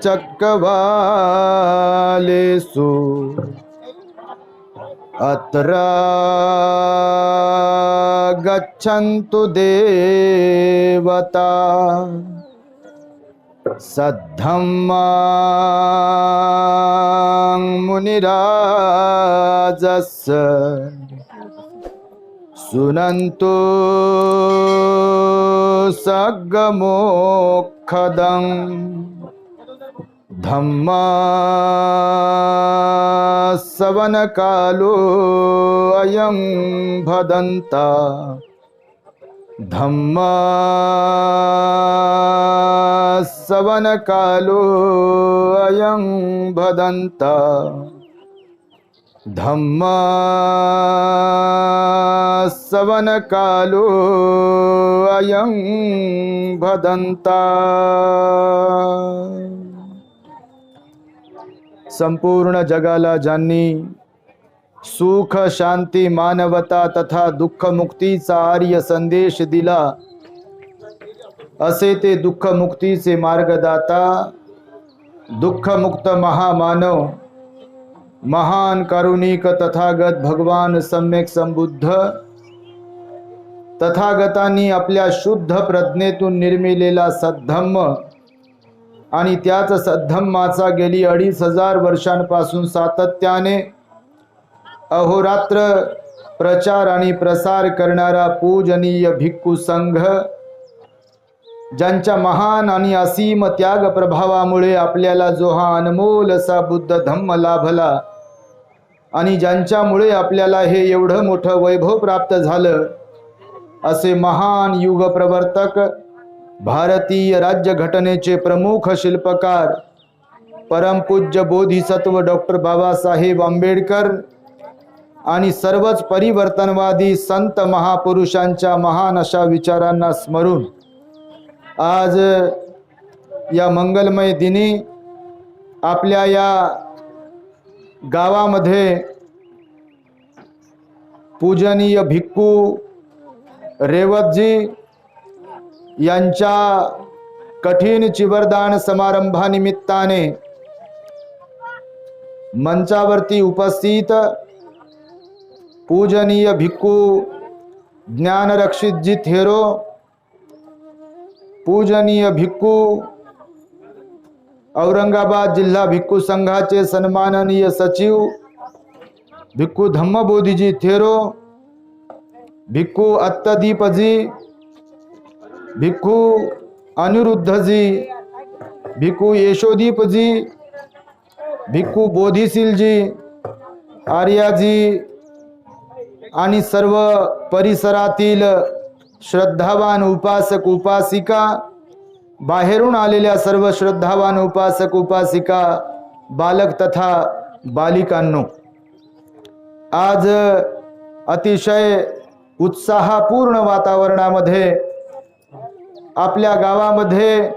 चक्रवालेषु अत्र गच्छन्तु देवता सद्धम्मां मुनिराजस्य सुनन्तु सग्गमोक्षदं धम्मा सवनकालो अयं भदन्ता धम्मा सवनकालो अयं भदन्ता धम्मा सवनकालो अयं भदन्ता। संपूर्ण जगाला ज्यांनी सुख शांती मानवता तथा दुःख मुक्तीचा आर्य संदेश दिला असे ते दुःख मुक्तीचे मार्गदाता दुःखमुक्त महामानव महान कारुणिक तथागत भगवान सम्यक संबुद्ध तथागतांनी आपल्या शुद्ध प्रज्ञेतून निर्मिलेला सद्धम्म आणि त्याच सद्धम्माचा गेली 2500 वर्षांपासून सातत्याने अहोरात्र प्रचार आणि प्रसार करणारा पूजनीय भिक्खू संघ ज्यांच्या महान आणि असीम त्याग प्रभावामुळे आपल्याला जो हा अनमोल असा बुद्ध धम्म लाभला आणि ज्यांच्यामुळे आपल्याला हे एवढं मोठं वैभव प्राप्त झालं असे महान युग प्रवर्तक भारतीय राज्यघटनेचे प्रमुख शिल्पकार परमपूज्य बोधिसत्व डॉक्टर बाबासाहेब आंबेडकर आणि सर्वच परिवर्तनवादी संत महापुरुषांच्या महान अशा विचारांना स्मरून आज या मंगलमय दिनी आपल्या या गावामध्ये पूजनीय भिक्खू रेवतजी यांच्या कठीण चिवरदान समारंभानिमित्ताने मंचावरती उपस्थित पूजनीय भिक्खू ज्ञानरक्षितजी थेरो, पूजनीय भिक्खू औरंगाबाद जिल्हा भिक्खू संघाचे सन्माननीय सचिव भिक्खू धम्मबोधीजी थेरो, भिक्खू अत्तदीपजी, भिक्खू अनिरुद्धजी, भिक्खू यशोदीपजी, भिक्खू बोधिशीलजी, आर्याजी आणि सर्व परिसरातील श्रद्धावान उपासक उपासिका, बाहेरून आलेल्या सर्व श्रद्धावान उपासक उपासिका, बालक तथा बालिकांनो, आज अतिशय उत्साहपूर्ण वातावरणामध्ये आपल्या गावामध्ये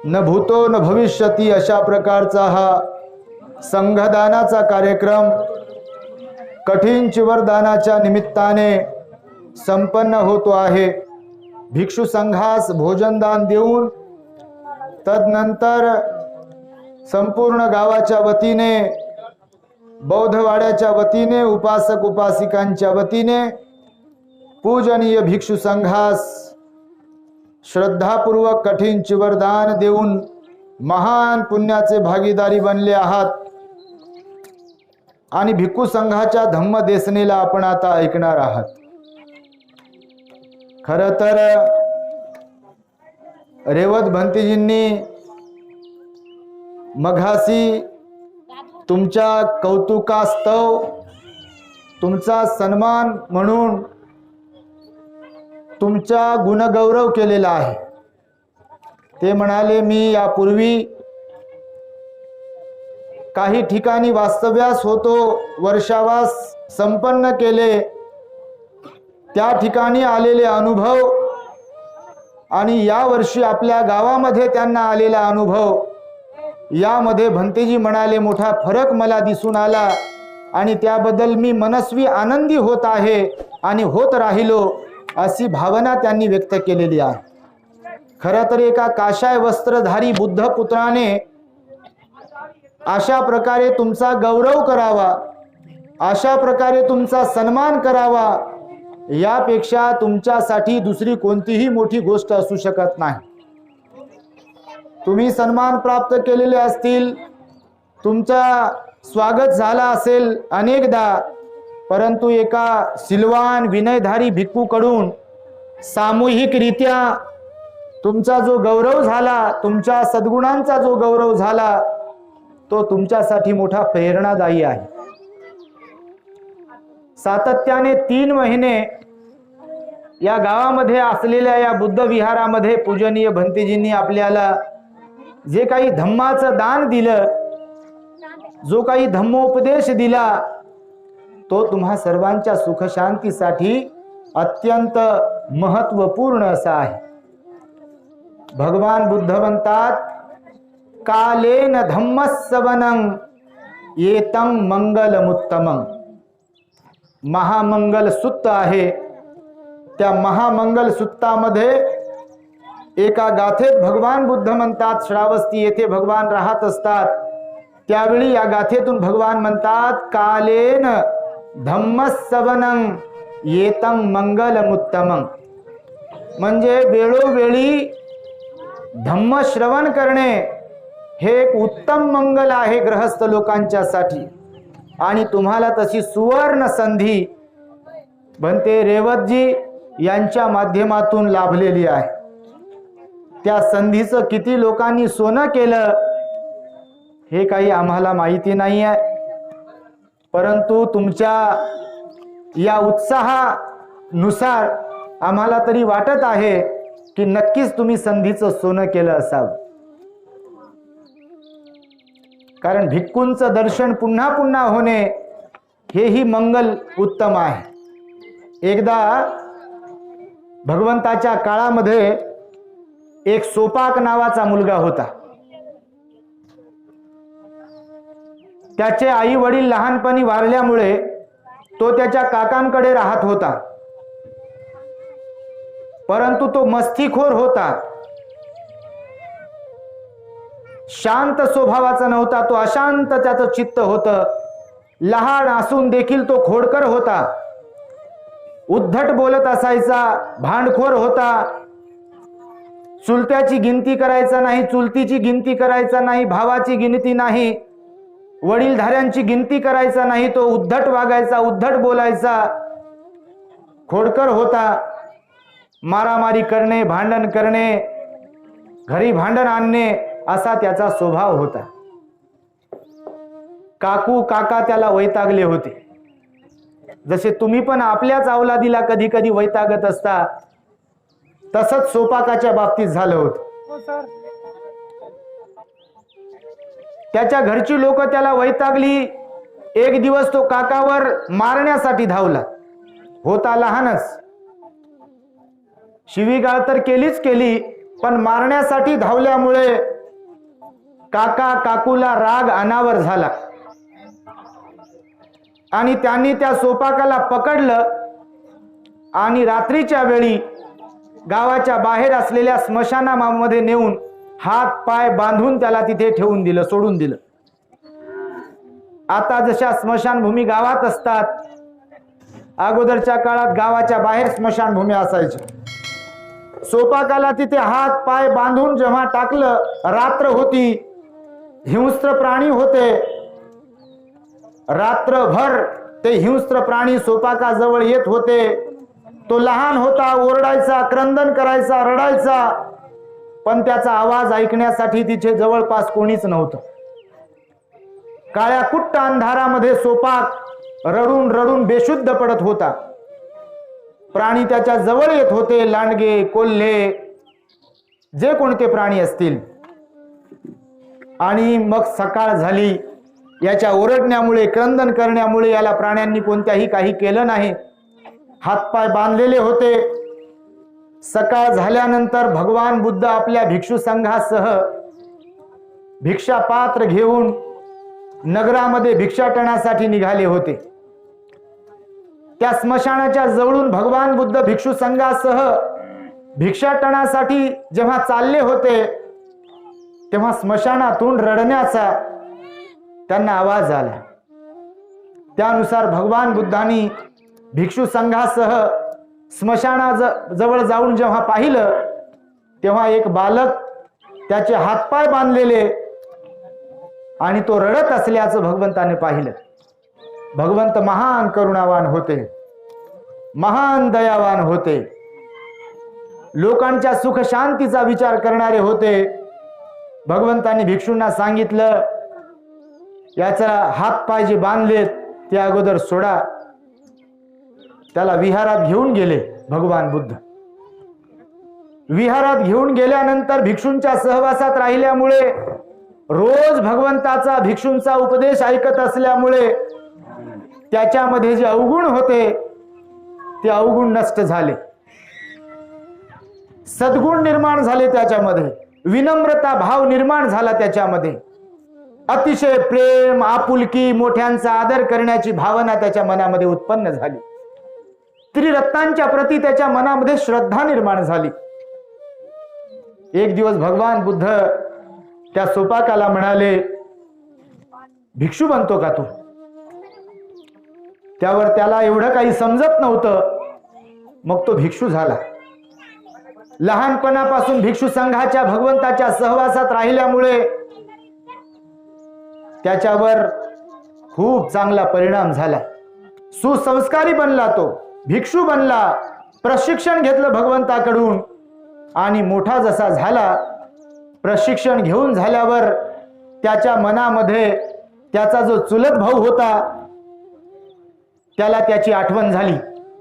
न भूतो न भविष्यती अशा प्रकारचा हा संघदानाचा कार्यक्रम कठीण चिवरदानाच्या निमित्ताने संपन्न होतो आहे। भिक्षू संघास भोजनदान देऊन तदनंतर संपूर्ण गावाच्या वतीने, बौद्धवाड्याच्या वतीने, उपासक उपासिकांच्या वतीने पूजनीय भिक्षू संघास श्रद्धापूर्वक कठीण चिवरदान देऊन महान पुण्याचे भागीदारी बनले आहात आणि भिक्खू संघाच्या धम्म देसनेला आपण आता ऐकणार आहात। खरं तर रेवत भंतीजींनी मघासी तुमच्या कौतुकास्तव तुमचा सन्मान म्हणून तुमचा गुणगौरव केलेला आहे। ते म्हणाले, मी यापूर्वी काही ठिकाणी वास्तव्यास होतो, वर्षावास संपन्न केले, त्या ठिकाणी आलेले अनुभव आणि या वर्षी आपल्या गावामध्ये त्यांना आलेला अनुभव, यामध्ये भंतेजी म्हणाले मोठा फरक मला दिसून आला आणि त्याबद्दल मी मनस्वी आनंदी होत आहे आणि होत राहिलो अशी भावना त्यांनी व्यक्त केलेली आहे। खरं तर एका काशाय वस्त्रधारी बुद्ध पुत्राने अशा प्रकारे तुमचा गौरव करावा, अशा प्रकारे तुमचा सन्मान करावा, यापेक्षा तुमच्यासाठी दुसरी कोणतीही मोठी गोष्ट असू शकत नाही. तुम्ही सन्मान प्राप्त केलेले असतील, तुमचा स्वागत झाला असेल अनेकदा, परंतु एका सिलवान विनयधारी भिक्खूकडून सामूहिकरित्या तुमचा जो गौरव झाला, तुमच्या सद्गुणांचा जो गौरव झाला, तो तुमच्यासाठी मोठा प्रेरणादायी आहे. सातत्याने 3 महिने या गावामध्ये असलेल्या या बुद्ध विहारामध्ये पूजनीय भंतेजींनी आपल्याला जे काही धम्माचं दान दिलं, जो काही धम्मोपदेश दिला, तो तुम्हा सर्वांच्या सुखशांतीसाठी अत्यंत महत्वपूर्ण असा आहे. भगवान बुद्ध म्हणतात, कालेन धम्मस्सवनं येतं मंगलमुत्तमं. महामंगल सुत्त आहे. त्या महामंगल सुत्तामध्ये एका गाथेत भगवान बुद्ध म्हणतात, श्रावस्ती येथे भगवान राहत असतात, त्यावेळी या गाथेतून भगवान म्हणतात, कालेन धम्मस्सवनं येतं मंगलमुत्तमं. म्हणजे वेळोवेळी धम्मश्रवण करणे हे एक उत्तम मंगल आहे गृहस्थ लोकांच्यासाठी. आणि तुम्हाला तशी सुवर्ण संधी भंते रेवतजी यांच्या माध्यमातून लाभलेली आहे. त्या संधीचं किती लोकांनी सोनं केलं हे काही आम्हाला माहिती नाही आहे, परंतु तुमच्या या उत्साहानुसार आम्हाला तरी वाटत आहे की नक्कीच तुम्ही संधीचं सोनं केलं असावं. कारण भिक्खूंचं दर्शन पुन्हा पुन्हा होणे हेही मंगल उत्तम आहे. एकदा भगवंताच्या काळामध्ये एक सोपाक नावाचा मुलगा होता. त्याचे आई वडील लहानपणी वारल्यामुळे तो त्याच्या काकांकडे राहत होता. परंतु तो मस्तीखोर होता, शांत स्वभावाचा नव्हता. तो अशांत त्याचं चित्त होतं. लहान असून देखील तो खोडकर होता, उद्धट बोलत असायचा, भांडखोर होता. चुलत्याची गिनती करायचा नाही, चुलतीची गिनती करायचा नाही, भावाची गिनती नाही, वडीलधाऱ्यांची गिनती करायचा नाही. तो उद्धट वागायचा, उद्धट बोलायचा, खोडकर होता. मारामारी करणे, भांडण करणे, घरी भांडण आणणे असा त्याचा स्वभाव होता. काकू काका त्याला वैतागले होते. जसे तुम्ही पण आपल्याच अवलादीला कधी कधी वैतागत असता, तसंच सोपाकाच्या बाबतीत झालं होतं. त्याच्या घरची लोक त्याला वैतागली. एक दिवस तो काकावर मारण्यासाठी धावला. होता लहानच, शिवीगाळ तर केलीच केली, पण मारण्यासाठी धावल्यामुळे काका काकूला राग अनावर झाला आणि त्यांनी त्या सोपाकाला पकडलं आणि रात्रीच्या वेळी गावाच्या बाहेर असलेल्या स्मशानामध्ये नेऊन हात पाय बांधून त्याला तिथे ठेवून दिलं, सोडून दिलं. आता जशा स्मशानभूमी गावात असतात, अगोदरच्या काळात गावाच्या बाहेर स्मशानभूमी असायच्या. सोपाकाला तिथे हात पाय बांधून जेव्हा टाकलं, रात्र होती, हिंस्त्र प्राणी होते. रात्रभर ते हिंस्त्र प्राणी सोपाकाजवळ येत होते. तो लहान होता, ओरडायचा, क्रंदन करायचा, रडायचा, पण त्याचा आवाज ऐकण्यासाठी तिथे जवळपास कोणीच नव्हतं. काळ्या कुट्ट अंधारामध्ये सोपाक रडून रडून बेशुद्ध पडत होता. प्राणी त्याच्या जवळ येत होते, लांडगे, कोल्हे, जे कोणते प्राणी असतील. आणि मग सकाळ झाली. याच्या ओरडण्यामुळे, क्रंदन करण्यामुळे याला प्राण्यांनी कोणत्याही काही केलं नाही. हातपाय बांधलेले होते. सकाळ झाल्यानंतर भगवान बुद्ध आपल्या भिक्षू संघासह भिक्षा पात्र घेऊन नगरामध्ये भिक्षाटनासाठी निघाले होते. त्या स्मशानाच्या जवळून भगवान बुद्ध भिक्षू संघासह भिक्षाटनासाठी जेव्हा चालले होते, तेव्हा स्मशानातून रडण्याचा त्यांना आवाज आला. त्यानुसार भगवान बुद्धांनी भिक्षू संघासह स्मशानाजवळ जाऊन जेव्हा पाहिलं तेव्हा एक बालक त्याचे हातपाय बांधलेले आणि तो रडत असल्याचं भगवंताने पाहिलं. भगवंत महान करुणावान होते, महान दयावान होते, लोकांच्या सुख शांतीचा विचार करणारे होते. भगवंतांनी भिक्षूंना सांगितलं, याचा हात पाय जे बांधलेत ते अगोदर सोडा. त्याला विहारात घेऊन गेले भगवान बुद्ध. विहारात घेऊन गेल्यानंतर भिक्षूंच्या सहवासात राहिल्यामुळे, रोज भगवंताचा भिक्षूंचा उपदेश ऐकत असल्यामुळे त्याच्यामध्ये जे अवगुण होते ते अवगुण नष्ट झाले, सद्गुण निर्माण झाले, त्याच्यामध्ये विनम्रता भाव निर्माण झाला, त्याच्यामध्ये अतिशय प्रेम आपुलकी मोठ्यांचा आदर करण्याची भावना त्याच्या मनामध्ये उत्पन्न झाली. त्रिरत्नांच्या प्रती त्याच्या मनामध्ये श्रद्धा निर्माण झाली. एक दिवस भगवान बुद्ध त्या सोपाकाला म्हणाले, भिक्षू बनतो का तू? त्यावर त्याला एवढं काही समजत नव्हतं. मग तो भिक्षू झाला. लहानपणापासून भिक्षू संघाच्या भगवंताच्या सहवासात राहिल्यामुळे त्याच्यावर खूप चांगला परिणाम झाला. सुसंस्कारी बनला, तो भिक्षू बनला, प्रशिक्षण घेतलं भगवंताकडून आणि मोठा जसा झाला, प्रशिक्षण घेऊन झाल्यावर त्याच्या मनामध्ये त्याचा जो चुलत भाऊ होता त्याला त्याची आठवण झाली.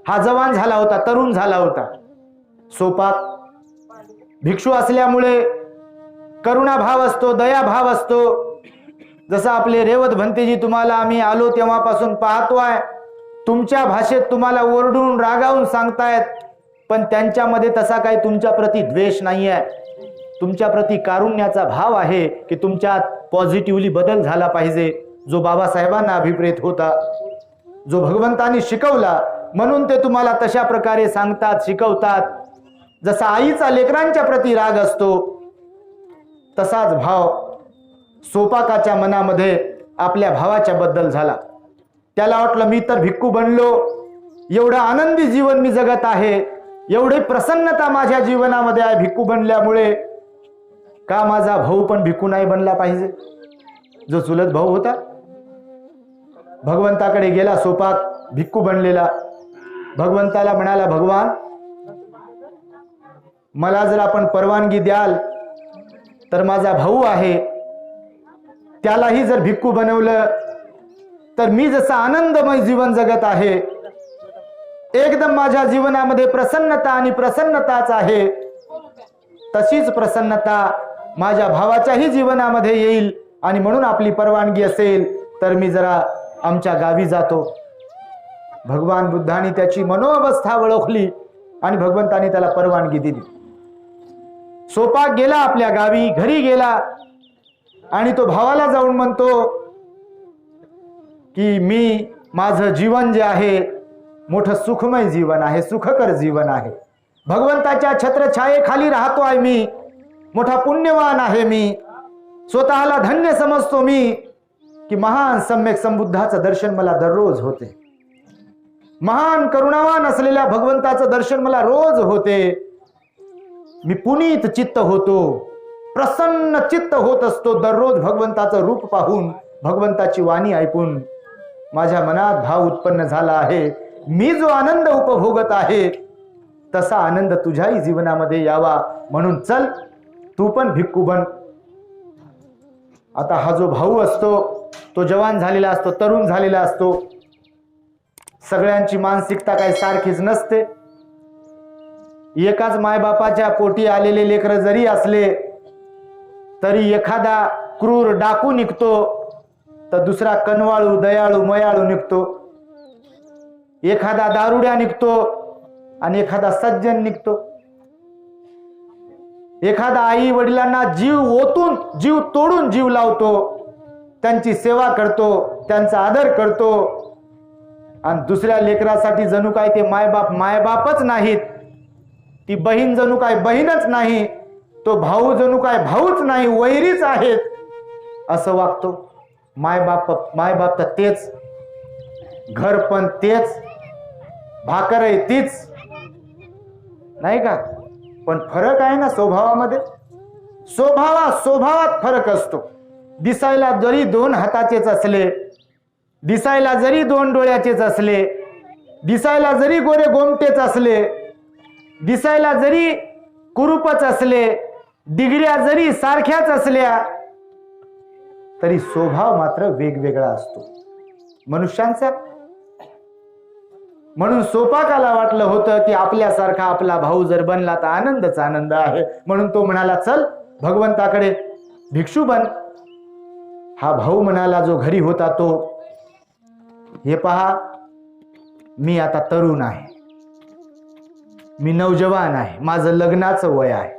हा जवान झाला होता, तरुण झाला होता. सोपाक भिक्षू असल्यामुळे करुणा भाव असतो, दया भाव असतो. जसं आपले रेवत भंतेजी तुम्हाला आम्ही आलो तेव्हापासून पाहतोय, तुमच्या भाषेत तुम्हाला ओरडून रागावून सांगतायत, पण त्यांच्यामध्ये तसा काही तुमच्या प्रती द्वेष नाही आहे. तुमच्या प्रती कारुण्याचा भाव आहे की तुमच्यात पॉझिटिव्हली बदल झाला पाहिजे, जो बाबासाहेबांना अभिप्रेत होता, जो भगवंतांनी शिकवला, म्हणून ते तुम्हाला तशा प्रकारे सांगतात, शिकवतात. जसा आईचा लेकरांच्या प्रती राग असतो तसाच भाव सोपाकाच्या मनामध्ये आपल्या भावाच्या बद्दल झाला. त्याला वाटलं, मी तर भिक्खू बनलो, एवढं आनंदी जीवन मी जगत आहे, एवढी प्रसन्नता माझ्या जीवनामध्ये आहे भिक्खू बनल्यामुळे, का माझा भाऊ पण भिक्खू नाही बनला पाहिजे, जो चुलत भाऊ होता? भगवंताकडे गेला सोपाक, भिक्खू बनलेला. भगवंताला म्हणाला, भगवान मला जर आपण परवानगी द्याल तर माझा भाऊ आहे त्यालाही जर भिक्खू बनवलं तर मी जसं आनंदमय जीवन जगत आहे, एकदम माझ्या जीवनामध्ये प्रसन्नता आणि प्रसन्नताच आहे, तशीच प्रसन्नता माझ्या भावाच्याही जीवनामध्ये येईल. आणि म्हणून आपली परवानगी असेल तर मी जरा आमच्या गावी जातो. भगवान बुद्धांनी त्याची मनोअवस्था ओळखली आणि भगवंतांनी त्याला परवानगी दिली. सोपाक गेला आपल्या गावी, घरी गेला आणि तो भावाला जाऊन म्हणतो की मी माझं जीवन जे आहे मोठं सुखमय जीवन आहे, सुखकर जीवन आहे, भगवंताच्या छत्रछायेखाली राहतो आहे मी, मोठा पुण्यवान आहे मी, स्वतःला धन्य समजतो मी की महान सम्यक संबुद्धाचं दर्शन मला दररोज होते, महान करुणावान असलेल्या भगवंताचं दर्शन मला रोज होते. मी पुनीत चित्त होतो, प्रसन्न चित्त होत असतो दररोज भगवंताचं रूप पाहून, भगवंताची वाणी ऐकून माझ्या मनात भाव उत्पन्न झाला आहे. मी जो आनंद उपभोगत आहे तसा आनंद तुझ्याही जीवनामध्ये यावा, म्हणून चल तू पण भिक्खू बन. आता हा जो भाऊ असतो तो जवान झालेला असतो, तरुण झालेला असतो. सगळ्यांची मानसिकता काही सारखीच नसते. एकाच मायबापाच्या पोटी आलेले लेकर जरी असले तरी एखादा क्रूर डाकू निघतो तर दुसरा कनवाळू दयाळू मयाळू निघतो, एखादा दारुड्या निघतो आणि एखादा सज्जन निघतो. एखादा आई वडिलांना जीव ओतून जीव तोडून जीव लावतो, त्यांची सेवा करतो, त्यांचा आदर करतो, आणि दुसऱ्या लेकरासाठी जणू काय ते मायबाप मायबापच नाहीत, ती बहीण जणू काय बहीणच नाही, तो भाऊ जणू काय भाऊच नाही, वैरीच आहेत असं वागतो. मायबाप तर तेच, घर पण तेच, भाकर आहे तीच, नाही का? पण फरक आहे ना स्वभावामध्ये. स्वभावात फरक असतो. दिसायला जरी 2 हाताचेच असले, दिसायला जरी 2 डोळ्याचेच असले, दिसायला जरी गोरे गोमटेच असले, दिसायला जरी कुरूपच असले, डिग्र्या जरी सारख्याच असल्या, तरी स्वभाव मात्र वेगवेगळा असतो मनुष्यांचा. म्हणून सोपाकाला वाटलं होतं की आपल्यासारखा आपला भाऊ जर बनला तर आनंदच आनंद आहे. म्हणून तो म्हणाला, चल भगवंताकडे भिक्षू बन. हा भाऊ म्हणाला जो घरी होता तो, हे पहा मी आता तरुण आहे, मी नौजवान आहे, माझं लग्नाचं वय आहे.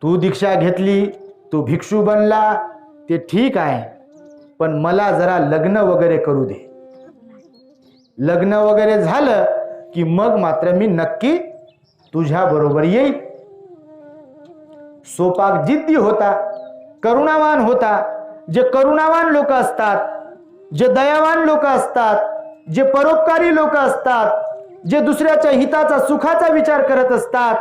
तू दीक्षा घेतली, तू भिक्षू बनला, ते ठीक आहे, पण मला जरा लग्न वगैरे करू दे. लग्न वगैरे झालं की मग मात्र मी नक्की तुझ्या बरोबर येईल. सोपाक जिद्दी होता, करुणावान होता. जे करुणावान लोक असतात, जे दयावान लोक असतात, जे परोपकारी लोक असतात, जे दुसऱ्याच्या हिताचा सुखाचा विचार करत असतात,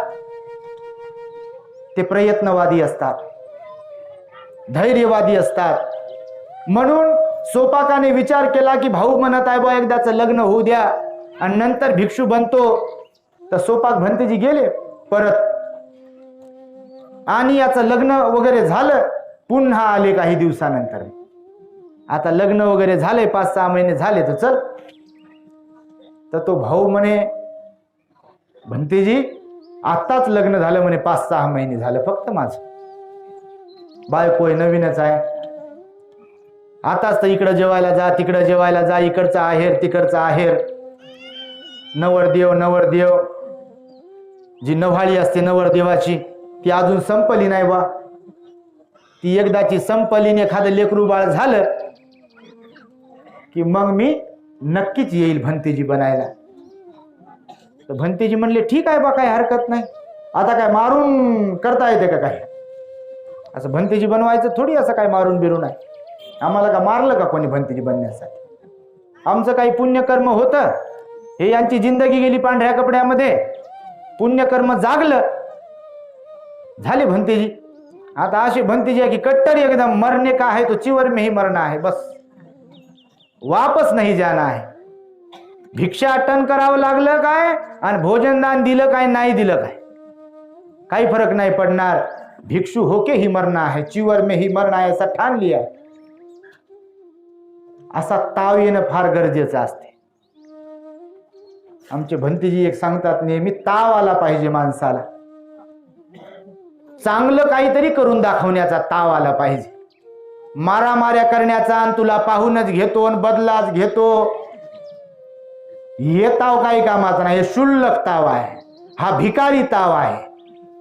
ते प्रयत्नवादी असतात, धैर्यवादी असतात. म्हणून सोपाकाने विचार केला की भाऊ म्हणत आहे बा एकदाचं लग्न होऊ द्या आणि नंतर भिक्षू बनतो. तर सोपाक भंतेजी गेले परत आणि याचं लग्न वगैरे झालं. पुन्हा आले काही दिवसानंतर. आता लग्न वगैरे झाले, 5-6 महिने झाले, तर चल. तर तो भाऊ म्हणे, भंतेजी आताच लग्न झालं म्हणे, 5-6 महिने झालं फक्त माझं. बायको नवीनच आहे. आताच तर इकडं जेवायला जा, तिकडं जेवायला जा, इकडचा आहेर तिकडचा आहेर. नवरदेव जी नव्हाळी असते नवरदेवाची, ती अजून संपली नाही बा. ती एकदाची संपलीने एखादं लेकरू बाळ झालं की मग मी नक्कीच येईल भंतेजी बनायला. तर भंतेजी म्हणले, ठीक आहे बा, काही हरकत नाही. आता काय मारून करता येते का काही? असं भंतेजी बनवायचं थोडी, असं काय मारून बिरून आहे. आम्हाला का मारलं का कोणी भंतेजी बनण्यासाठी? आमचं काही पुण्यकर्म होतं, हे यांची जिंदगी गेली पांढऱ्या कपड्यामध्ये. पुण्यकर्म जागलं, झाले भंतेजी. आता असे भंतेजी आहे की कट्टर एकदम, मरने का है तो चिवर में ही मरना है, बस वापस नहीं जाना है. भिक्षाटन करावं लागलं काय आणि भोजनदान दिलं काय नाही दिलं काय, काही फरक नाही पडणार. भिक्षु होके ही मरना है, चिवर में ही मरना है, असा ठाण लिया. असा ताव येणं फार गरजेचं असते. आमचे भंतेजी एक सांगतात नेहमी, ताव आला पाहिजे माणसाला. चांगलं काहीतरी करून दाखवण्याचा ताव आला पाहिजे. मारामाऱ्या करण्याचा आणि तुला पाहूनच घेतो आणि बदलाच घेतो, हे ताव काही कामाचा नाही. हे शुल्लक ताव आहे, हा भिकारी ताव आहे.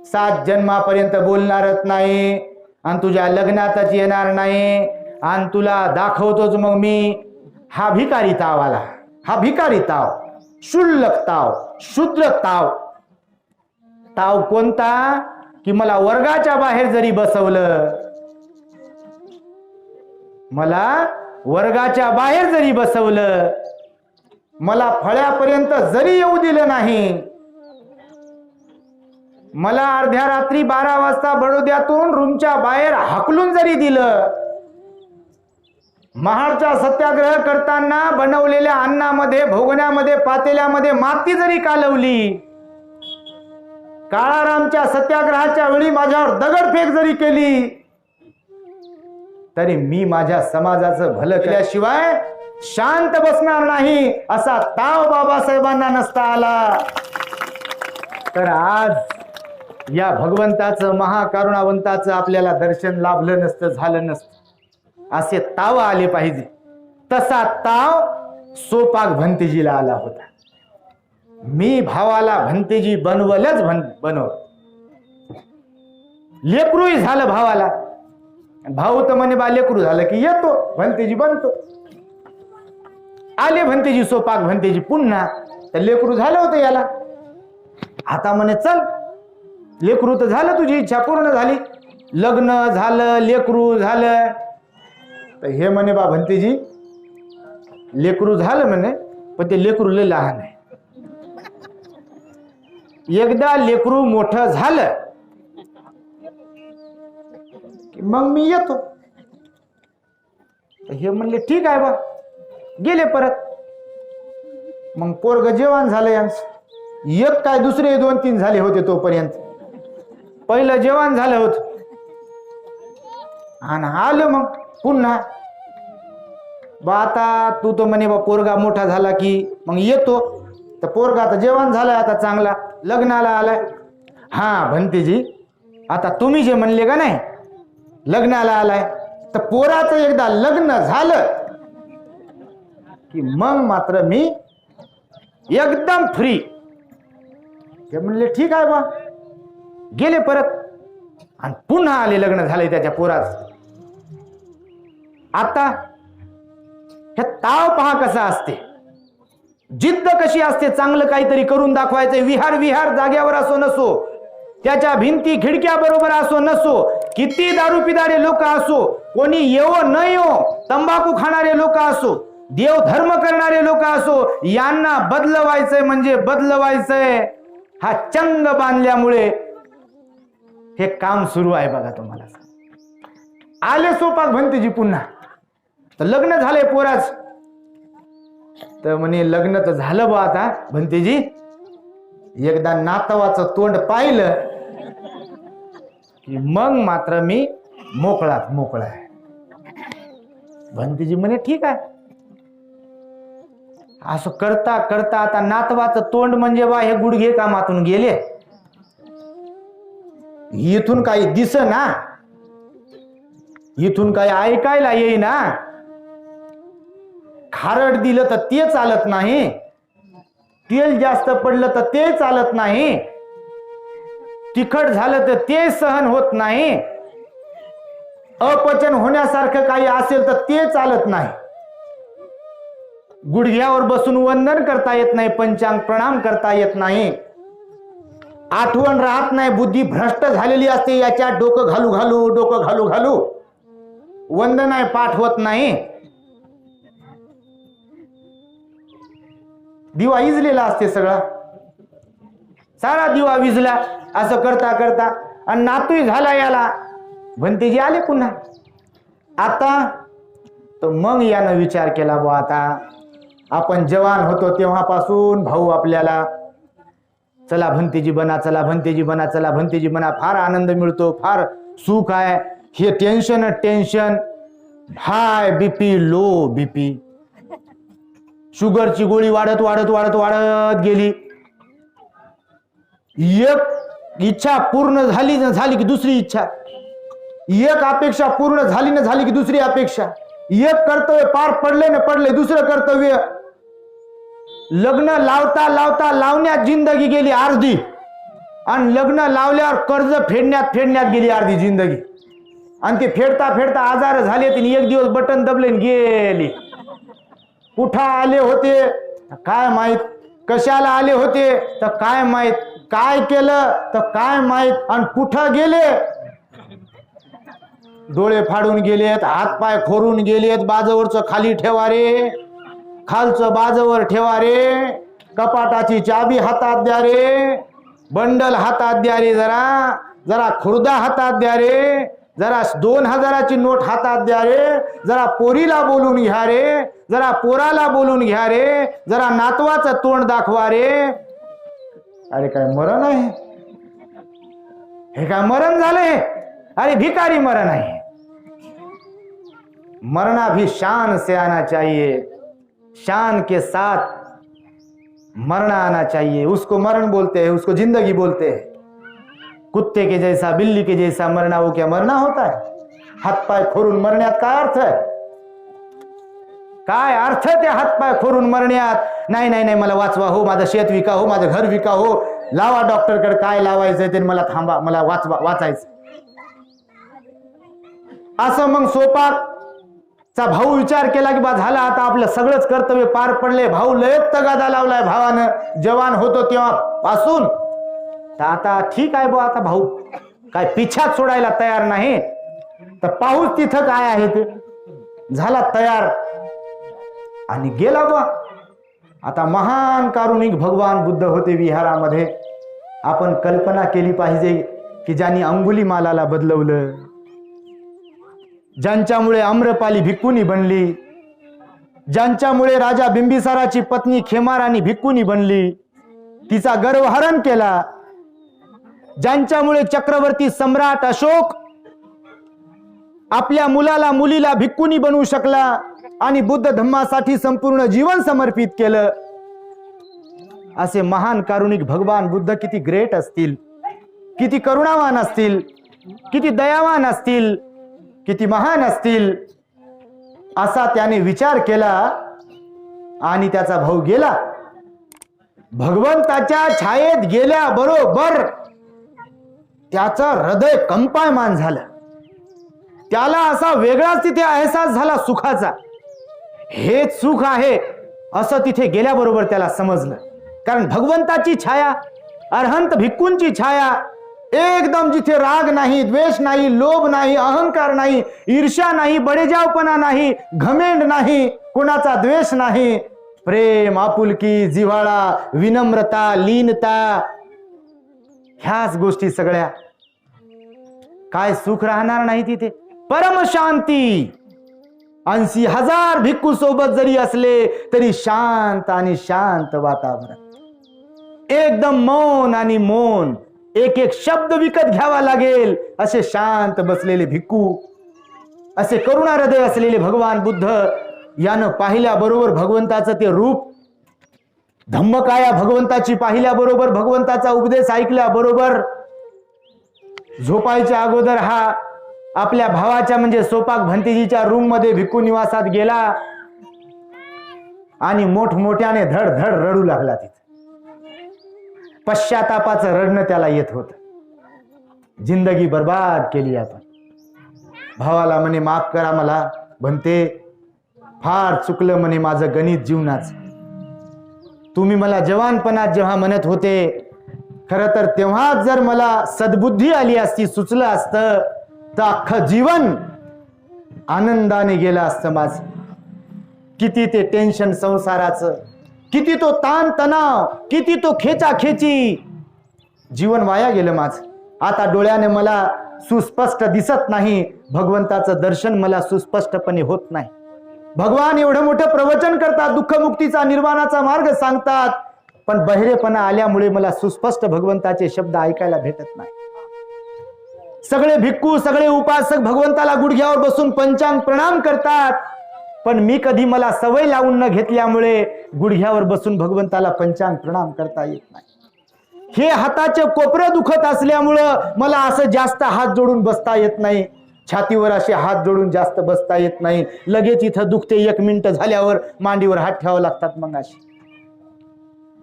7 जन्मापर्यंत बोलणारच नाही आणि तुझ्या लग्नातच येणार नाही आणि तुला दाखवतोच मग मी. हा भिकारी ताव आला, हा भिकारी ताव, शुल्लक ताव, शूद्र ताव. ताव कोणता? की मला वर्गाच्या बाहेर जरी बसवलं, मला वर्गाच्या बाहेर जरी बसवलं, मला फळ्यापर्यंत जरी येऊ दिलं नाही, मला अर्ध्या रात्री 12 वाजता बडोद्यातून रूमच्या बाहेर हाकलून जरी दिलं, महाडचा सत्याग्रह करताना बनवलेल्या अन्नामध्ये, भोगण्यामध्ये, पातेल्यामध्ये माती जरी कालवली, काळारामच्या सत्याग्रहाच्या वेळी माझ्यावर दगडफेक जरी केली, तरी मी माझ्या समाजाचं भलं केल्याशिवाय शांत बसणार नाही. असा ताव बाबासाहेबांना नसता आला तर आज या भगवंताचं, महाकरुणावंताचं आपल्याला दर्शन लाभलं नसतं, झालं नसतं. असे ताव आले पाहिजे. तसा ताव सोपाक भंतेजीला आला होता. मी भावाला भंतेजी बनवलंच, बनव. लेकरूही झालं भावाला. भाऊ तर म्हणे बा लेकरू झालं की येतो, भंतेजी बनतो. आले भंतेजी, सोपाक भंतेजी पुन्हा. तर लेकरू झालं होतं याला. आता म्हणे चल, लेकरू तर झालं, तुझी इच्छा पूर्ण झाली, लग्न झालं, लेकरू झालं. तर हे म्हणे बा भंतेजी, लेकरू झालं म्हणे, पण ते लेकरू लय लहान आहे. एकदा लेकरू मोठं झालं की मग मी येतो. हे म्हणले ठीक आहे बा. गेले परत. मग पोरग जेवण झालं यांचं. एक काय दुसरे 2-3 झाले होते तोपर्यंत. पहिलं जेवण झालं होत आणि आलं मग पुन्हा बा आता तू तो म्हणे बा पोरगा मोठा झाला की मग येतो. तर पोरगा आता जेवण झालंय, आता चांगला लग्नाला आलाय. हा भंतेजी, आता तुम्ही जे म्हणले का नाही लग्नाला आलाय, तर पोराचं एकदा लग्न झालं की मग मात्र मी एकदम फ्री. ते म्हणले ठीक आहे बा. गेले परत आणि पुन्हा आले, लग्न झाले त्याच्या पोराचं. आता हे ताव पहा कसा असते, जिद्द कशी असते. चांगलं काहीतरी करून दाखवायचं. विहार विहार जाग्यावर असो नसो, त्याच्या भिंती खिडक्या बरोबर असो नसो, किती दारू पिणारे लोक असो, कोणी येवो न येवो, तंबाखू खाणारे लोक असो, देव धर्म करणारे लोक असो, यांना बदलवायचंय म्हणजे बदलवायचंय. हा चंग बांधल्यामुळे हे काम सुरू आहे बघा. तुम्हाला आले सोपाक भंतेजी पुन्हा. तर लग्न झालंय पोराच. तर म्हणे लग्न तर झालं बा आता भंतेजी. एकदा नातवाचं तोंड पाहिलं की मग मात्र मी मोकळात मोकळा आहे. भंतेजी म्हणे ठीक आहे. असं करता करता आता नातवाचं तोंड म्हणजे बा हे गुडघे कामातून गेले. इथून काही दिस ना, इथून काही ऐकायला येईना. खारट दिलं तर ते चालत नाही, तेल जास्त पडलं तर ते चालत नाही, तिखट झालं तर ते सहन होत नाही, अपचन होण्यासारखं काही असेल तर ते चालत नाही. गुडघ्यावर बसून वंदन करता येत नाही, पंचांग प्रणाम करता येत नाही, आठवण राहत नाही, बुद्धी भ्रष्ट झालेली असते. याच्यात डोकं घालू घालू, डोकं घालू घालू वंदन आहे, पाठ होत नाही. दिवा विजलेला असते, सगळा सारा दिवा विजला. असं करता करता आणि नातूही झाला याला. भंतेजी आले पुन्हा. आता तर मग यानं विचार केला बा आता आपण जवान होतो तेव्हापासून भाऊ आपल्याला चला भंतेजी बना, चला भंतेजी बना, चला भंतेजी बना. फार आनंद मिळतो, फार सुख आहे. हे tension high BP, low BP, शुगरची गोळी वाढत वाढत वाढत वाढत गेली. एक इच्छा पूर्ण झाली की दुसरी इच्छा, एक अपेक्षा पूर्ण झाली की दुसरी अपेक्षा, एक कर्तव्य पार पडले न पडले दुसरं कर्तव्य. लग्न लावता लावता लावण्यात जिंदगी गेली अर्धी, आणि लग्न लावल्यावर कर्ज फेडण्यात गेली अर्धी जिंदगी. आणि ते फेडता फेडता आजार झाले, तिने एक दिवस बटन दबले गेली. कुठं आले होते काय माहित, कशाला आले होते तर काय माहित, काय केलं तर काय माहित, आणि कुठं गेले. डोळे फाडून गेलेत, हात पाय खोरून गेलेत. बाजूवरचं खाली ठेवा रे, खालचं बाजूवर ठेवा रे, कपाटाची चाबी हातात द्या रे, बंडल हातात द्या रे, जरा खुर्दा हातात द्या रे, जरा 2000ची नोट हातात द्या रे, जरा पोरीला बोलून घ्या रे, जरा पोराला बोलून घ्या रे, जरा नातवाचं तोंड दाखवा रे. अरे काय मरण आहे हे? काय मरण झालंय? अरे भिकारी मरण है। मरना भी शान से आना चाहिए, शान के साथ मरना आना चाहिए। उसको मरण बोलते हैं, उसको जिंदगी बोलते हैं। कुत्ते के जैसा, बिल्ली के जैसा मरना, वो क्या मरना होता है? हाथ पाय खोरून मरण्यात काय अर्थ है? काय अर्थ त्या हात पाय खोरून मरण्यात? नाही नाही नाही, मला वाचवा हो, माझं शेत विका हो, माझं घर विका हो, लावा डॉक्टरकडे, काय लावायचंय ते मला थांबा, मला वाचायचं। असं मग सोपाकचा भाऊ विचार केला की बा झाला आता आपलं सगळंच कर्तव्य पार पडले, भाऊ लयच तगादा लावलाय भावानं जवान होतो तेव्हा पासून, तर आता ठीक आहे बा, आता भाऊ काय पिछात सोडायला तयार नाही, तर पाहूच तिथं काय आहे ते. झाला तयार आणि गेला बा. आता महान कारुणिक भगवान बुद्ध होते विहारामध्ये. आपण कल्पना केली पाहिजे की ज्यांनी अंगुलीमालाला बदलवलं, ज्यांच्यामुळे आम्रपाली भिक्खुनी बनली, ज्यांच्यामुळे राजा बिंबिसाराची पत्नी खेमारानी भिक्खुनी बनली, तिचा गर्वहरण केला, ज्यांच्यामुळे चक्रवर्ती सम्राट अशोक आपल्या मुलीला भिक्खुनी बनवू शकला आणि बुद्ध धम्मासाठी संपूर्ण जीवन समर्पित केलं. असे महान कारुणिक भगवान बुद्ध किती ग्रेट असतील, किती करुणावान असतील, किती दयावान असतील, किती महान असतील, असा त्याने विचार केला. आणि त्याचा भाऊ गेला. भगवंताच्या छायेत गेल्याबरोबर त्याचं हृदय कंपायमान झालं. त्याला असा वेगळाच तिथे अहसास झाला सुखाचा. हेच सुख आहे असं तिथे गेल्याबरोबर त्याला समजलं. कारण भगवंताची छाया, अरहंत भिक्खूंची छाया, एकदम जिथे राग नाही, द्वेष नाही, लोभ नाही, अहंकार नाही, ईर्ष्या नाही, बडेजावपणा नाही, घमेंड नाही, कोणाचा द्वेष नाही, प्रेम, आपुलकी, जिव्हाळा, विनम्रता, लीनता, ह्याच गोष्टी सगळ्या. काय सुख राहणार नाही तिथे. परम शांती. 80,000 भिक्खू सोबत जरी असले तरी शांत आणि शांत वातावरण. एकदम मौन आणि मौन. एक एक शब्द विकत घ्यावा लागेल असे शांत बसलेले भिक्खू, असे करुणा हृदय असलेले भगवान बुद्ध यानं पाहिल्याबरोबर भगवंताचं ते रूप, धम्मकाया भगवंताची पाहिल्याबरोबर, भगवंताचा उपदेश ऐकल्याबरोबर, झोपायच्या अगोदर हा आपल्या भावाच्या म्हणजे सोपाक भंतेजीच्या रूम मध्ये भिक्खू निवासात गेला आणि मोठमोठ्याने धड धड रडू लागला. तिथे पश्चातापाचं रडणं त्याला येत होत. जिंदगी बर्बाद केली आपण. भावाला म्हणे माफ करा मला भंते, फार चुकलं म्हणे माझं गणित जीवनाचं. तुम्ही मला जवानपणात जेव्हा म्हणत होते, खर तर तेव्हाच जर मला सद्बुद्धी आली असती, सुचलं असतं, तर अख्खं जीवन आनंदाने गेलं असतं माझं. किती ते टेन्शन संसाराचं, किती तो ताण तणाव, किती तो खेचाखेची, जीवन वाया गेलं माझं. आता डोळ्याने मला सुस्पष्ट दिसत नाही, भगवंताचं दर्शन मला सुस्पष्टपणे होत नाही. भगवान एवढं मोठं प्रवचन करतात, दुःखमुक्तीचा निर्वाणाचा मार्ग सांगतात, पण बहिरेपणा आल्यामुळे मला सुस्पष्ट भगवंताचे शब्द ऐकायला भेटत नाही. सगळे भिक्खू, सगळे उपासक भगवंताला गुडघ्यावर बसून पंचांग प्रणाम करतात, पण मी कधी मला सवय लावून न घेतल्यामुळे गुडघ्यावर बसून भगवंताला पंचांग प्रणाम करता येत नाही. हे हाताचे कोपरं दुखत असल्यामुळं मला असं जास्त हात जोडून बसता येत नाही. छातीवर असे हात जोडून जास्त बसता येत नाही. लगेच इथं दुखते, 1 मिनिट झाल्यावर मांडीवर हात ठेवावे लागतात. मग अशी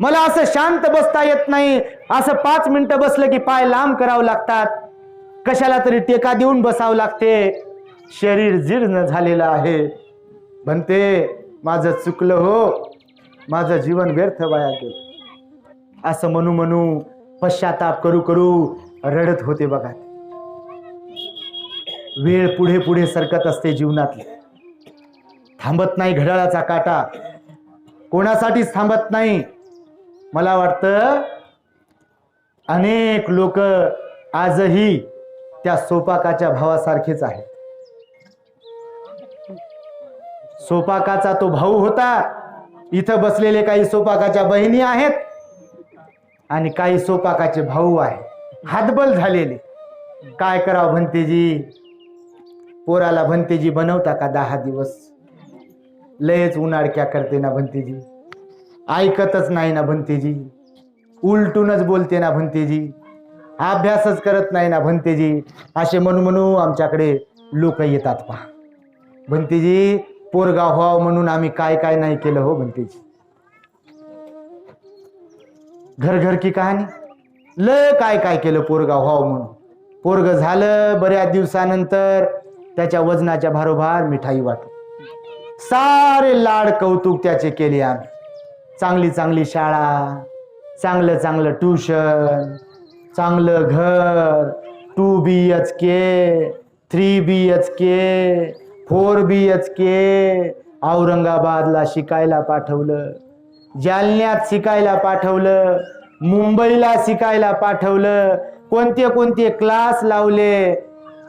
मला असं शांत बसता येत नाही. असं 5 मिनिटं बसलं की पाय लांब करावं लागतात, कशाला तरी टेका देऊन बसावं लागते. शरीर जीर्ण झालेलं आहे. म्हणते माझं चुकलं हो, माझं जीवन व्यर्थ वाया गेलं. असं म्हणू म्हणू, पश्चाताप करू करू रडत होते बघा. वेळ पुढे पुढे सरकत असते जीवनातली. थांबत नाही घड्याळाचा काटा, कोणासाठीच थांबत नाही. मला वाटतं अनेक लोक आजही त्या सोपाकाच्या भावासारखेच आहेत. सोपाकाचा तो भाऊ होता. इथं बसलेले काही सोपाकाच्या बहिणी आहेत आणि काही सोपाकाचे भाऊ आहेत, हातबल झालेले. काय करावं भंतेजी, पोराला भंतेजी बनवता का 10 दिवस? लयच उन्हाळक्या करते ना भंतेजी, ऐकतच नाही ना भंतेजी, उलटूनच बोलते ना भंतेजी, अभ्यासच करत नाही ना भंतेजी. असे म्हणू म्हणू आमच्याकडे लोक येतात. पहा भंतेजी, पोरगा व्हावं म्हणून आम्ही काय काय नाही केलं हो भंतेजी. घर घर की कहाणी, लय काय काय केलं पोरगा व्हावं म्हणून. पोरग झालं, बऱ्याच दिवसानंतर त्याच्या वजनाच्या भारोभार मिठाई वाटली. सारे लाड कौतुक त्याचे केले आम्ही. चांगली चांगली शाळा, चांगलं चांगलं ट्युशन, चांगलं घर, 2 BHK 3 BHK 4 BHK औरंगाबादला शिकायला पाठवलं, जालन्यात शिकायला पाठवलं, मुंबईला शिकायला पाठवलं, कोणते कोणते क्लास लावले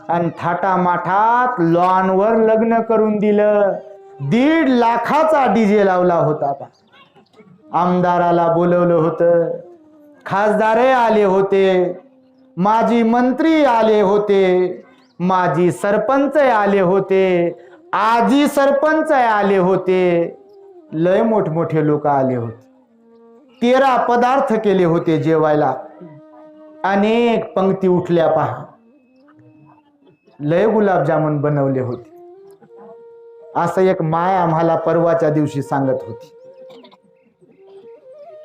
आणि थाटामाठात लॉनवर लग्न करून दिलं. 1.5 लाखाचा डीजे लावला होता. आमदाराला बोलवलं होतं, खासदार आले होते, माजी मंत्री आले होते, माजी सरपंच आले होते, आजी सरपंच आले होते, लय मोठमोठे लोक आले होते. 13 पदार्थ केले होते जेवायला. अनेक पंक्ती उठल्या पहा. लय गुलाबजामुन बनवले होते. असं एक माय आम्हाला परवाच्या दिवशी सांगत होती.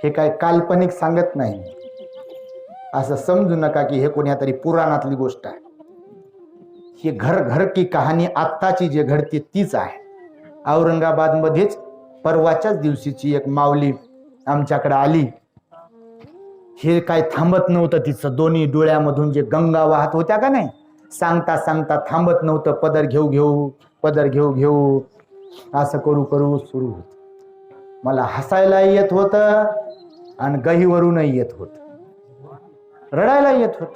हे काय काल्पनिक सांगत नाही, असं समजू नका की हे कोण्या तरी पुराणातली गोष्ट आहे. ही घर घर की कहाणी आत्ताची जे घडते तीच आहे. औरंगाबाद मध्येच परवाच्याच दिवशीची एक माऊली आमच्याकडे आली. हे काय थांबत नव्हतं तिचं. दोन्ही डोळ्यामधून जे गंगा वाहत होत्या का नाही, सांगता सांगता थांबत नव्हतं. पदर घेऊ घेऊ पदर घेऊ घेऊ असं करू करू सुरू होत. मला हसायला येत होतं आणि गहीवरूनही येत होत, रडायला येत होत.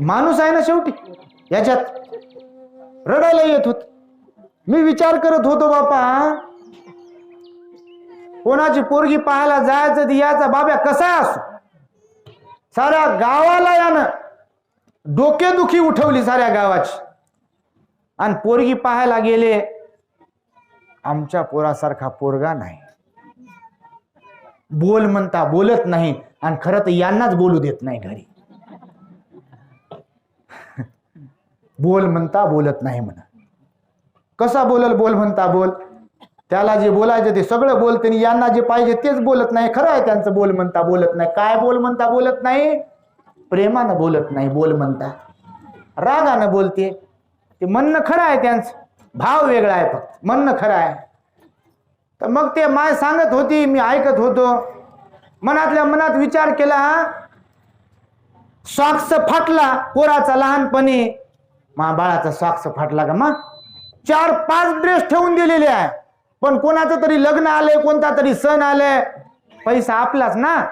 माणूस आहे ना शेवटी याच्यात, रडायला येत होत. मी विचार करत होतो, बापा कोणाची पोरगी पाहायला जायचं याचा बाब्या कसा असो, साऱ्या गावाला यानं डोकेदुखी उठवली साऱ्या गावाची. आणि पोरगी पाहायला गेले, आमच्या पोरासारखा पोरगा नाही. बोल म्हणता बोलत नाही आणि खरं तर यांनाच बोलू देत नाही घरी. बोल म्हणता बोलत नाही म्हणा. कसा बोलल बोल म्हणता बोल? त्याला जे बोलायचं ते सगळं बोलते आणि यांना जे पाहिजे तेच बोलत नाही. खरं आहे त्यांचं बोल म्हणता बोलत नाही. काय बोल म्हणता बोलत नाही? प्रेमानं बोलत नाही बोल म्हणता, रागानं बोलते. ते म्हणणं खरं आहे त्यांचं, भाव वेगळा आहे, फक्त म्हणणं खरं आहे. तर मग ते माय सांगत होती, मी ऐकत होतो. मनातल्या मनात विचार केला, सॉक्स फाटला पोराचा लहानपणी. मा बाळाचा सॉक्स फाटला का? मग 4-5 ड्रेस ठेवून दिलेले आहे, पण कोणाचं तरी लग्न आलंय, कोणता तरी सण आलाय, पैसा आपलाच ना.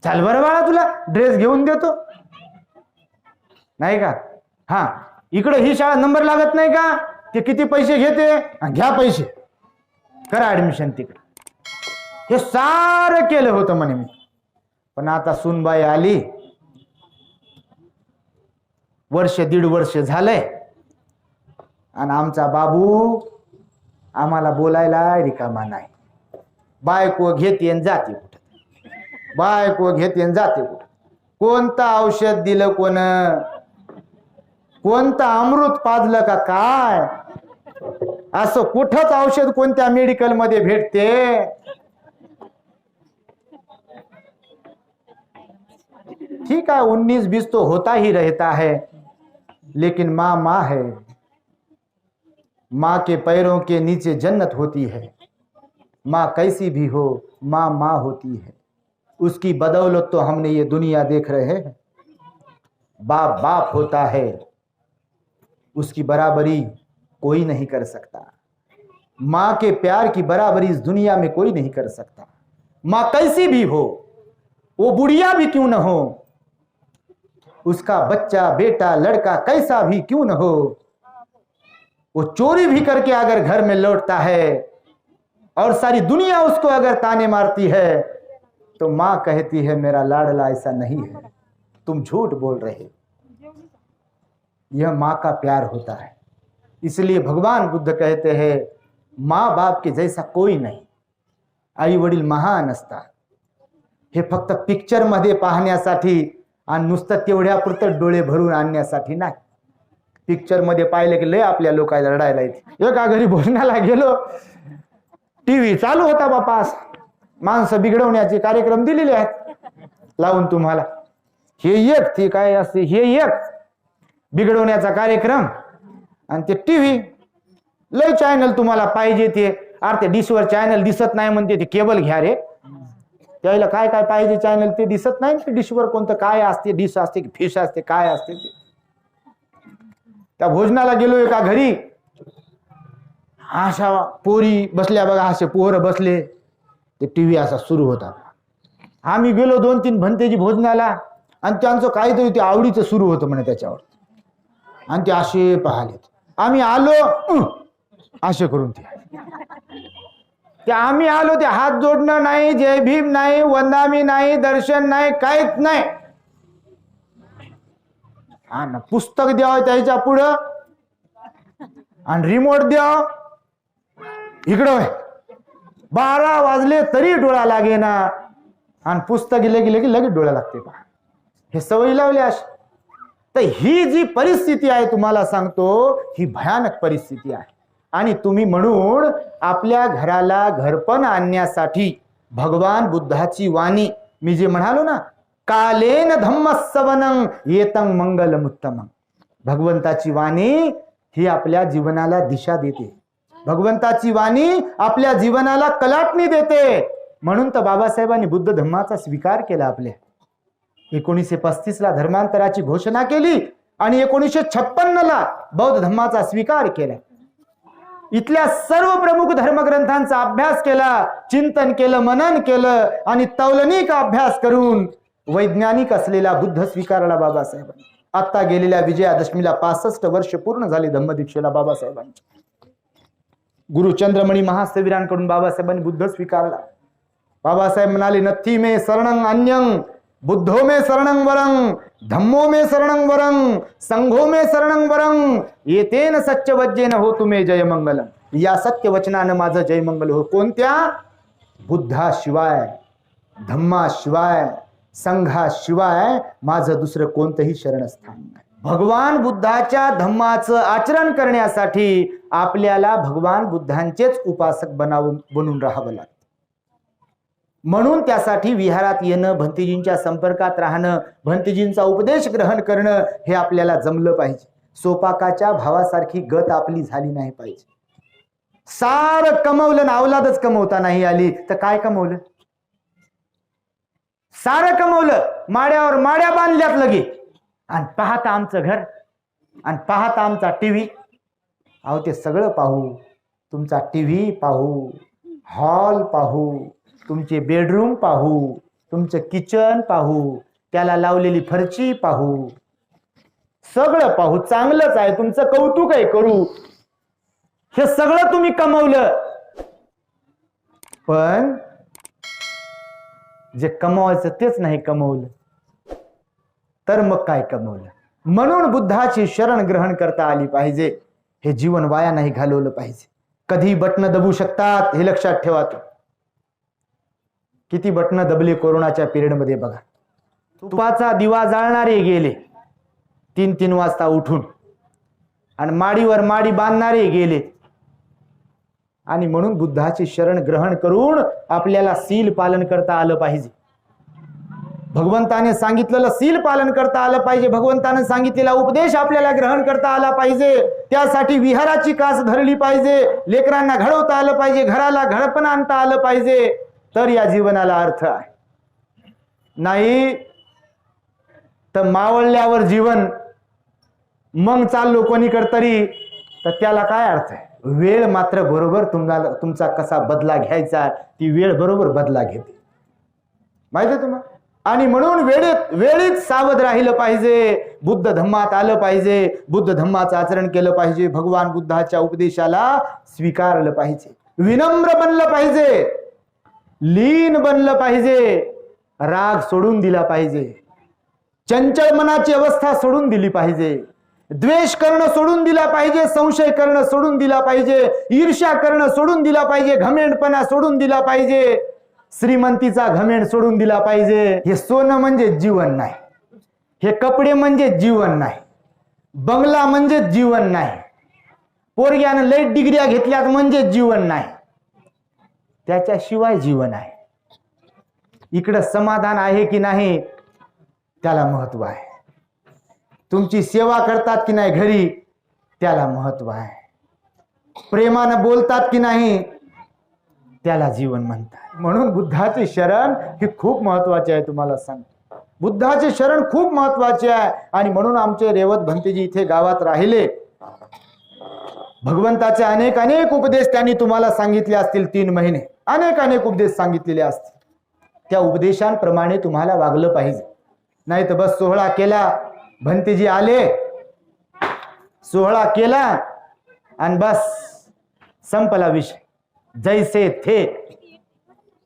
चल बरं बाळा, तुला ड्रेस घेऊन देतो, नाही का? हा, इकडे ही शाळा नंबर लागत नाही का? ते किती पैसे घेते, घ्या पैसे, करा ऍडमिशन तिकडे. हे सारं केलं होतं म्हणे मी. पण आता सुनबाई आली, वर्ष 1.5 वर्ष झालंय, आणि आमचा बाबू आम्हाला बोलायला रिकामा नाही. बायको घेते आणि जाते कुठं, बायको घेते आणि जाते कुठं. कोणतं औषध दिलं, कोणतं अमृत पाजलं का काय? असं कुठंच औषध कोणत्या मेडिकल मध्ये भेटते? ठीक है, 19-20 तो होता ही रहता है, लेकिन माँ माँ है. माँ के पैरों के नीचे जन्नत होती है. माँ कैसी भी हो, माँ माँ होती है. उसकी बदौलत तो हमने ये दुनिया देख रहे हैं. बाप बाप होता है, उसकी बराबरी कोई नहीं कर सकता. माँ के प्यार की बराबरी इस दुनिया में कोई नहीं कर सकता. माँ कैसी भी हो, वो बुढ़िया भी क्यों न हो, उसका बच्चा बेटा लड़का कैसा भी क्यों न हो, वो चोरी भी करके अगर घर में लौटता है और सारी दुनिया उसको अगर ताने मारती है, तो माँ कहती है मेरा लाडला ऐसा नहीं है, तुम झूठ बोल रहे. यह माँ का प्यार होता है. इसलिए भगवान बुद्ध कहते हैं माँ बाप के जैसा कोई नाही. आई वडील महान असतात. हे फक्त पिक्चर मध्ये पाहण्यासाठी आणि नुसतं तेवढ्यापुरतं डोळे भरून आणण्यासाठी नाही. पिक्चर मध्ये पाहिलं की लय आपल्या लोकांना रडायला येते. एका घरी भोजनाला गेलो, टीव्ही चालू होता बापा. माणसं बिघडवण्याचे कार्यक्रम दिलेले आहेत लावून तुम्हाला. हे एक, ते काय असते, हे एक बिघडवण्याचा कार्यक्रम, आणि ते टीव्ही लय चॅनल तुम्हाला पाहिजे ते. अरे ते डिशवर चॅनल दिसत नाही म्हणते, ते केबल घ्या रे. त्याला काय काय पाहिजे चॅनल ते दिसत नाही. ते डिशवर कोणतं काय असते, डिश असते की फिश असते, काय असते ते त्या भोजनाला गेलो एका घरी, अशा पोरी बसल्या बघा, असे पोर बसले, ते टीव्ही असा सुरू होता. आम्ही गेलो 2-3 भंतेजी भोजनाला, आणि त्यांचं काहीतरी ते आवडीचं सुरू होतं म्हणे त्याच्यावर, आणि ते असे पाहिलेत. आम्ही आलो असे करून ते आम्ही आलो, ते हात जोडणं नाही, जय भीम नाही, वंदामी नाही, दर्शन नाही, काहीच नाही. हा ना, पुस्तक द्यावं त्याच्या पुढं आणि रिमोट द्याव इकडं. 12 वाजले तरी डोळा लागे ना, आणि पुस्तक गेले की लगेच डोळा लागते. पहा, हे सवयी लावली अशी. तर ही जी परिस्थिती आहे तुम्हाला सांगतो, ही भयानक परिस्थिती आहे. आणि तुम्ही म्हणून आपल्या घराला घरपण आणण्यासाठी भगवान बुद्धाची वाणी, मी जे म्हणालो ना, कालेन धम्मस्सवनं येतं मंगलमुत्तमं, भगवंताची वाणी ही आपल्या जीवनाला दिशा देते. भगवंताची वाणी आपल्या जीवनाला कलाटणी देते. म्हणून तर बाबासाहेबांनी बुद्ध धम्माचा स्वीकार केला. आपल्या 1935ला धर्मांतराची घोषणा केली आणि 1956ला बौद्ध धम्माचा स्वीकार केला. इथल्या सर्व प्रमुख धर्मग्रंथांचा अभ्यास केला, चिंतन केलं, मनन केलं, आणि तौलनिक अभ्यास करून वैज्ञानिक असलेला बुद्ध स्वीकारला बाबासाहेबांनी. आता गेलेल्या विजयादशमीला 65 वर्ष पूर्ण झाले धम्मदीक्षेला बाबासाहेबांची. गुरु चंद्रमणी महास्थविरांकडून बाबासाहेबांनी बुद्ध स्वीकारला. बाबासाहेब म्हणाले, नथी मे शरणं अन्यं, बुद्धो मे शरणं वरं, धम्मो मे शरणं वरं, संघो मे शरणं वरं, येतेन सत्यवज्जेन हो तुमे जय मंगलम. या सत्य वचनानं माझं जय मंगल हो. कोणत्या? बुद्धाशिवाय, धम्माशिवाय, संघाशिवाय माझं दुसरं कोणतंही शरणस्थान नाही. भगवान बुद्धाच्या धम्माचं आचरण करण्यासाठी आपल्याला भगवान बुद्धांचेच उपासक बनून राहावं लागतं. म्हणून त्यासाठी विहारात येणं, भंतेजींच्या संपर्कात राहणं, भंतेजींचा उपदेश ग्रहण करणं हे आपल्याला जमलं पाहिजे. सोपाकाच्या भावासारखी गत आपली झाली नाही पाहिजे. सारं कमवलं ना, अवलादच कमवता नाही आली तर काय कमवलं? सारं कमवलं, माड्यावर माड्या बांधल्यात लगे, आणि पाहता आमचं घर आणि पाहता आमचा टीव्ही. अहो ते सगळं पाहू, तुमचा टीव्ही पाहू, हॉल पाहू, तुमचे बेडरूम पाहू, तुमचं किचन पाहू, त्याला लावलेली फरची पाहू, सगळं पाहू, चांगलंच आहे, तुमचं कौतुक आहे करू. हे सगळं तुम्ही कमवलं, पण जे कमवायचं तेच नाही कमवलं तर मग काय कमवलं? म्हणून बुद्धाची शरण ग्रहण करता आली पाहिजे. हे जीवन वाया नाही घालवलं पाहिजे. कधी बटणं दबू शकतात हे लक्षात ठेवा. किती बटणं दबले कोरोनाच्या पिरियडमध्ये बघा. तुपाचा दिवा जाळणारे गेले 3-3 वाजता उठून, आणि माडीवर माडी बांधणारे गेले. आणि म्हणून बुद्धाची शरण ग्रहण करून आपल्याला सील पालन करता आलं पाहिजे. भगवंताने सांगितलेलं सील पालन करता आलं पाहिजे. भगवंताने सांगितलेला उपदेश आपल्याला ग्रहण करता आला पाहिजे. त्यासाठी विहाराची कास धरली पाहिजे, लेकरांना घडवता आलं पाहिजे, घराला घडपण आणता आलं पाहिजे, तर या जीवनाला अर्थ आहे. नाही तर मावळल्यावर जीवन, मग चाललो कोणीकडे तरी, तर त्याला काय अर्थ आहे? वेळ मात्र बरोबर तुम्हाला तुमचा कसा बदला घ्यायचा ती वेळ बरोबर बदला घेते, माहिती आहे तुम्हाला. आणि म्हणून वेळीच सावध राहिलं पाहिजे. बुद्ध धम्मात आलं पाहिजे, बुद्ध धम्माचं आचरण केलं पाहिजे, भगवान बुद्धाच्या उपदेशाला स्वीकारलं पाहिजे, विनम्र बनलं पाहिजे, लीन बनलं पाहिजे, राग सोडून दिला पाहिजे, चंचल मनाची अवस्था सोडून दिली पाहिजे, द्वेष करणं सोडून दिला पाहिजे, संशय करणं सोडून दिला पाहिजे, ईर्ष्या करणं सोडून दिला पाहिजे, घमेंडपणा सोडून दिला पाहिजे, श्रीमंतीचा घमेंड सोडून दिला पाहिजे. हे सोनं म्हणजे जीवन नाही, हे कपडे म्हणजे जीवन नाही, बंगला म्हणजे जीवन नाही, पोरग्यानं लई डिग्र्या घेतल्यात म्हणजे जीवन नाही, त्याच्याशिवाय जीवन आहे. इकडं समाधान आहे की नाही त्याला महत्व आहे. तुमची सेवा करतात की नाही घरी त्याला महत्व आहे. प्रेमानं बोलतात की नाही त्याला जीवन म्हणतात. म्हणून बुद्धाचे शरण हे खूप महत्वाचे आहे. तुम्हाला सांगतो, बुद्धाचे शरण खूप महत्वाचे आहे. आणि म्हणून आमचे रेवत भंतेजी इथे गावात राहिले भगवंताचे अनेक अनेक उपदेश त्यांनी तुम्हाला सांगितले असतील. 3 महिने अनेक अनेक उपदेश सांगितलेले असतील. त्या उपदेशांप्रमाणे तुम्हाला वागलं पाहिजे. नाही तर बस सोहळा केला, भंतेजी आले, सोहळा केला आणि बस संपला विषय. जैसे थे,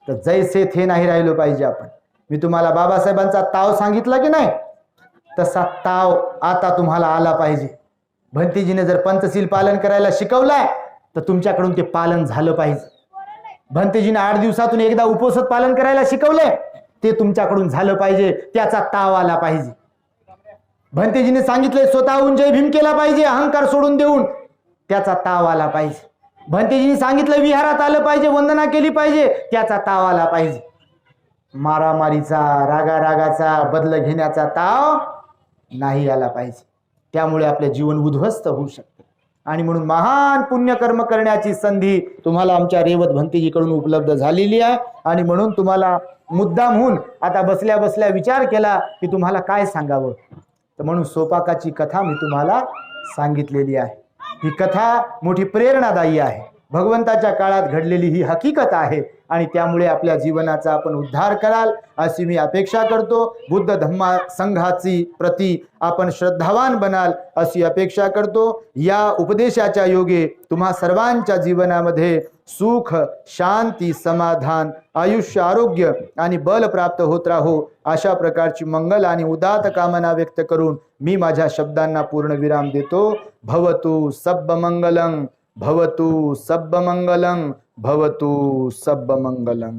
तर जैसे थे नाही राहिलो पाहिजे आपण. मी तुम्हाला बाबासाहेबांचा ताव सांगितला की नाही, तसा ताव आता तुम्हाला आला पाहिजे. भंतेजीने जर पंचशील पालन करायला शिकवलाय तर तुमच्याकडून ते पालन झालं पाहिजे. भंतेजीने 8 दिवसातून एकदा उपवास पालन करायला शिकवलंय, ते तुमच्याकडून झालं पाहिजे. त्याचा ताव आला पाहिजे. भंतेजीने सांगितलंय स्वतःहून जय भीम केला पाहिजे, अहंकार सोडून देऊन, त्याचा ताव आला पाहिजे. भंतेजीने सांगितलं विहारात आलं पाहिजे, वंदना केली पाहिजे, त्याचा ताव आला पाहिजे. मारामारीचा, रागारागाचा, बदल घेण्याचा ताव नाही आला पाहिजे. त्यामुळे आपले जीवन उद्ध्वस्त होऊ शकते. आणि म्हणून महान पुण्यकर्म करण्याची संधी तुम्हाला आमच्या रेवत भंतेजीकडून उपलब्ध झालेली आहे. आणि म्हणून तुम्हाला मुद्दामहून आता बसल्या बसल्या विचार केला की तुम्हाला काय सांगावं, तर म्हणून सोपाकाची कथा मी तुम्हाला सांगितलेली आहे. ही कथा मोठी प्रेरणादायी आहे. भगवंताच्या काळात घडलेली ही हकीकत आहे आणि त्यामुळे आपल्या जीवनाचा आपण उद्धार कराल अशी मी अपेक्षा करतो. बुद्ध धम्मा संघाची प्रती आपण श्रद्धावान बनाल अशी अपेक्षा करतो. या उपदेशाच्या योगे तुम्हा सर्वांच्या जीवनामध्ये सुख, शांती, समाधान, आयुष्य, आरोग्य आणि बल प्राप्त होत राहो अशा प्रकारची मंगल आणि उदात कामना व्यक्त करून मी माझ्या शब्दांना पूर्ण विराम देतो. भवतु सब्ब मंगलं, भवतु सब्ब मंगलं, भवतु सब्ब मंगलं.